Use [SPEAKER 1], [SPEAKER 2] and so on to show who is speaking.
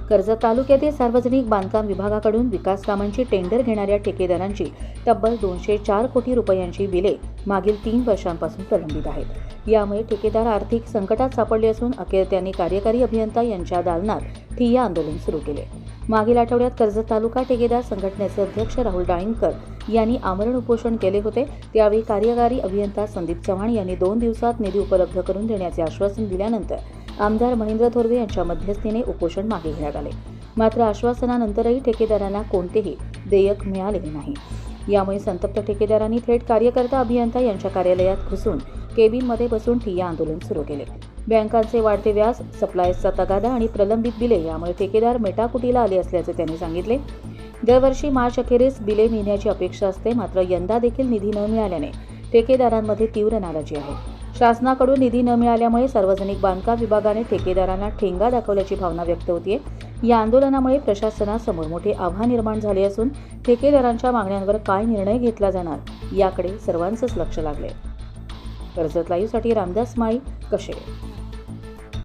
[SPEAKER 1] कर्जत तालुक्यातील सार्वजनिक बांधकाम विभागाकडून विकास कामांची टेंडर घेणाऱ्या ठेकेदारांची तब्बल 204 कोटी रुपयांची बिले मागील 3 वर्षांपासून प्रलंबित आहेत। यामुळे ठेकेदार आर्थिक संकटात सापडले असून अखेर त्यांनी कार्यकारी अभियंता यांच्या दालनात ठिय्या आंदोलन सुरू केले। मागील आठवड्यात कर्जत तालुका ठेकेदार संघटनेचे अध्यक्ष राहुल डाळिंगकर यांनी आमरण उपोषण केले होते। त्यावेळी कार्यकारी अभियंता संदीप चव्हाण यांनी 2 दिवसात निधी उपलब्ध करून देण्याचे आश्वासन दिल्यानंतर आमदार महेंद्र थोरवे यांच्या मध्यस्थीने उपोषण मागे घेण्यात आले। मात्र आश्वासनानंतरही ठेकेदारांना कोणतेही देयक मिळालेले नाही। यामुळे संतप्त ठेकेदारांनी थेट कार्यकर्ता अभियंता यांच्या कार्यालयात घुसून केबिनमध्ये बसून ठिय्या आंदोलन सुरू केले। बँकांचे वाढते व्याज, सप्लायर्सचा तगादा आणि प्रलंबित बिले यामुळे ठेकेदार मेटाकुटीला आले असल्याचे त्यांनी सांगितले। दरवर्षी मार्च अखेरीस बिले मिळण्याची अपेक्षा असते, मात्र यंदा देखील निधी न मिळाल्याने ठेकेदारांमध्ये तीव्र नाराजी आहे। शासनाकडून निधी न मिळाल्यामुळे सार्वजनिक बांधकाम विभागाने ठेकेदारांना ठेंगा दाखवल्याची भावना व्यक्त होतीये। या आंदोलनामुळे प्रशासनासमोर मोठे आव्हान निर्माण झाले असून ठेकेदारांच्या मागण्यांवर काय निर्णय घेतला जाणार याकडे सर्वांचंच लक्ष लागले। कर्जत लाईव्हसाठी रामदास माळी, कशेड।